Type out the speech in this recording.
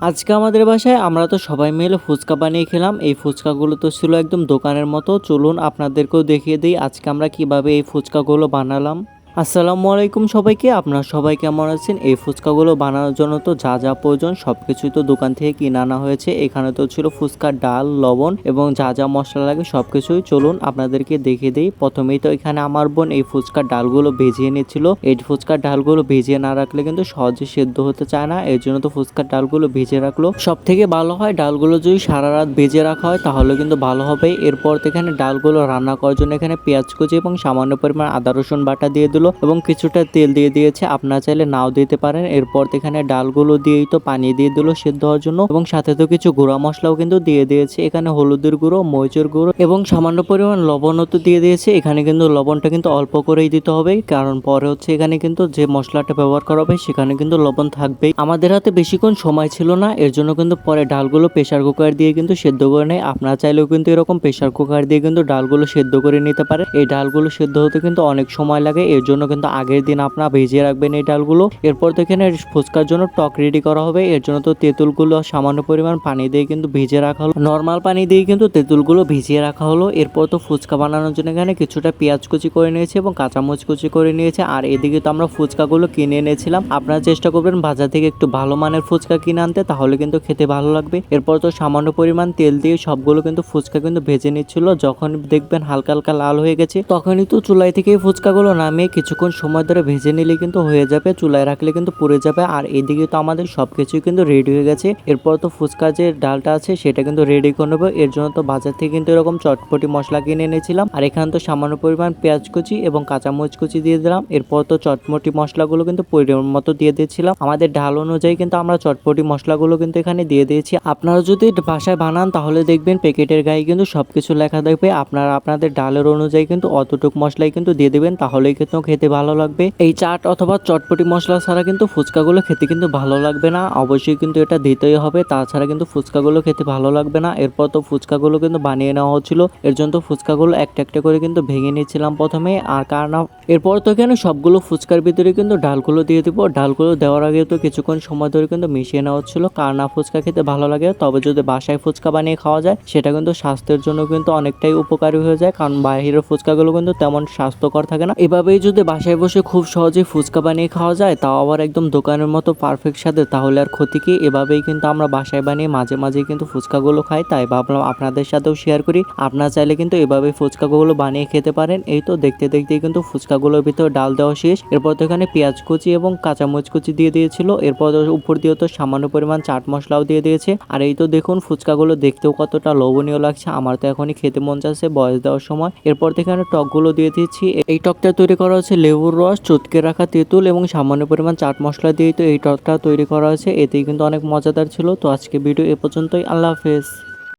আজকে আমাদের বাসায় আমরা তো সবাই মিলে ফুচকা বানিয়ে খেলাম। এই ফুচকাগুলো তো ছিল একদম দোকানের মতো। চলুন আপনাদেরকেও দেখিয়ে দিই আজকে আমরা কিভাবে এই ফুচকাগুলো বানালাম। আসসালামু আলাইকুম সবাইকে, আপনারা সবাই কেমন আছেন? এই ফুচকাগুলো বানানোর জন্য তো যা যা প্রয়োজন সবকিছুই তো দোকান থেকে কিনে আনা হয়েছে। এখানে তো ছিল ফুচকার ডাল, লবণ এবং যা যা মশলা লাগে সবকিছুই। চলুন আপনাদেরকে দেখিয়ে দিই। প্রথমেই তো এখানে আমার বোন এই ফুচকার ডালগুলো ভেজিয়ে নিচ্ছিল। এই ফুচকার ডালগুলো ভেজিয়ে না রাখলে কিন্তু সহজে সেদ্ধ হতে চায় না, এর জন্য তো ফুচকার ডালগুলো ভেজে রাখলো। সব থেকে ভালো হয় ডালগুলো যদি সারা রাত ভেজে রাখা হয় তাহলে কিন্তু ভালো হবে। এরপর তো এখানে ডালগুলো রান্না করার জন্য এখানে পেঁয়াজ কুচি এবং সামান্য পরিমাণ আদা রসুন বাটা দিয়ে দিল এবং কিছুটা তেল দিয়ে দিয়েছে, আপনারা চাইলে নাও দিতে পারেন। এরপর এখানে ডালগুলো দিয়েই তো পানি দিয়ে দিল সেদ্ধ হওয়ার জন্য এবং সাথে তো কিছু গুঁড়া মশলাও কিন্তু দিয়ে দিয়েছে। এখানে হলুদের গুঁড়ো, মরিচের গুঁড়ো এবং সামান্য পরিমাণ লবণও তো দিয়ে দিয়েছে। এখানে কিন্তু লবণটা কিন্তু অল্প করেই দিতে হবে, কারণ পরে হচ্ছে এখানে কিন্তু যে মশলাটা ব্যবহার করা হবে সেখানে কিন্তু লবণ থাকবেই। আমাদের হাতে বেশিক্ষণ সময় ছিল না, এর জন্য কিন্তু পরে ডালগুলো প্রেসার কুকার দিয়ে কিন্তু সেদ্ধ করে নেয়। আপনারা চাইলেও কিন্তু এরকম প্রেসার কুকার দিয়ে কিন্তু ডালগুলো সেদ্ধ করে নিতে পারে। এই ডালগুলো সেদ্ধ হতে কিন্তু অনেক সময় লাগে, এর জন্য কিন্তু আগের দিন আপনারা ভিজিয়ে রাখবেন এই ডালগুলো। এরপর তো এখানে ফুচকার জন্য টক রেডি করা হবে, এর জন্য তো তেঁতুলগুলো সামান্য পরিমাণ পানি দিয়ে কিন্তু ভিজিয়ে রাখা হলো। নর্মাল পানি দিয়ে কিন্তু তেঁতুলগুলো ভিজিয়ে রাখা হলো। এরপর তো ফুচকা বানানোর জন্য এখানে কিছুটা পেঁয়াজ কুচি করে নিয়েছে এবং কাঁচামরিচ কুচি করে নিয়েছে। আর এদিকে তো আমরা ফুচকাগুলো কিনে এনেছিলাম। আপনারা চেষ্টা করবেন বাজার থেকে একটু ভালো মানের ফুচকা কিনে আনতে, তাহলে কিন্তু খেতে ভালো লাগবে। এরপর তো সামান্য পরিমাণ তেল দিয়ে সবগুলো কিন্তু ফুচকা কিন্তু ভেজে নিচ্ছিল। যখন দেখবেন হালকা হালকা লাল হয়ে গেছে তখনই তো চুলাই থেকে ফুচকাগুলো নামিয়ে কিছুক্ষণ সময় ধরে ভেজে নিলে কিন্তু হয়ে যাবে, চুলায় রাখলে কিন্তু পুড়ে যাবে। আর এদিকে তো আমাদের সবকিছুই কিন্তু রেডি হয়ে গেছে। এরপর তো ফুচকা যে ডালটা আছে সেটা কিন্তু রেডি করে নেবো। এর জন্য তো বাজার থেকে কিন্তু এরকম চটপটি মশলা কিনে এনেছিলাম। আর এখানে তো সামান্য পরিমাণ পেঁয়াজ কুচি এবং কাঁচামরিচ কুচি দিয়ে দিলাম। এরপর তো চটপটি মশলাগুলো কিন্তু পরিমাণ মতো দিয়ে দিয়েছিলাম। আমাদের ডাল অনুযায়ী কিন্তু আমরা চটপটি মশলাগুলো কিন্তু এখানে দিয়ে দিয়েছি। আপনারা যদি বাসায় বানান তাহলে দেখবেন প্যাকেটের গায়ে কিন্তু সবকিছু লেখা থাকবে। আপনারা আপনাদের ডালের অনুযায়ী কিন্তু অতটুক মশলাই কিন্তু দিয়ে দিবেন, তাহলেই কিন্তু খেতে ভালো লাগবে। এই চাট অথবা চটপটি মশলা ছাড়া কিন্তু ফুচকাগুলো খেতে কিন্তু ভালো লাগবে না, অবশ্যই কিন্তু এটা দিতেই হবে, তাছাড়া কিন্তু ফুচকাগুলো খেতে ভালো লাগবে না। এরপর তো ফুচকাগুলো কিন্তু বানিয়ে নেওয়া হচ্ছিল, এর জন্য তো ফুচকাগুলো একটা একটা করে কিন্তু ভেঙে নিচ্ছিলাম প্রথমে। আর কারণ এরপর তো এখানে সবগুলো ফুচকার ভিতরে কিন্তু ডালগুলো দিয়ে দিব। ডালগুলো দেওয়ার আগে তো কিছুক্ষণ সময় ধরে কিন্তু মিশিয়ে নেওয়া হচ্ছিল, কারণ ফুচকা খেতে ভালো লাগে। তবে যদি বাসায় ফুচকা বানিয়ে খাওয়া যায় সেটা কিন্তু স্বাস্থ্যের জন্য কিন্তু অনেকটাই উপকারী হয়ে যায়, কারণ বাইরের ফুচকাগুলো কিন্তু তেমন স্বাস্থ্যকর থাকে না। এভাবেই যদি বাসায় বসে খুব সহজে ফুচকা বানিয়ে খাওয়া যায়, তাও আবার একদম দোকানের মতো পারফেক্ট স্বাদে, তাহলে আর ক্ষতি কি। এভাবেই কিন্তু আমরা বাসায় বানিয়ে মাঝে মাঝে কিন্তু ফুচকাগুলো খাই, তাই ভাবলাম আপনাদের সাথেও শেয়ার করি। আপনারা চাইলে কিন্তু এভাবে ফুচকাগুলো বানিয়ে খেতে পারেন। এই তো দেখতে দেখতেই কিন্তু ফুচকাগুলোর ভিতরে ডাল দেওয়া শেষ। এরপর তো এখানে পেঁয়াজ কুচি এবং কাঁচামরিচ কুচি দিয়ে দিয়েছিল। এরপর উপর দিয়ে তো সামান্য পরিমাণ চাট মশলাও দিয়ে দিয়েছে। আর এই তো দেখুন ফুচকাগুলো দেখতেও কতটা লোভনীয় লাগছে, আমার তো এখনই খেতে মন চাচ্ছে বয়স দেওয়ার সময়। এরপর এখানে টকগুলো দিয়ে দিচ্ছি। এই টকটা তৈরি করা হচ্ছে লেবুর রস, চটকে রাখা তেঁতুল এবং সামান্য পরিমাণ চাট মশলা দিয়ে তো এই টকটা তৈরি করা হয়েছে। এতেই কিন্তু অনেক মজাদার ছিল। তো আজকে ভিডিও এ পর্যন্তই, আল্লাহ হাফেজ।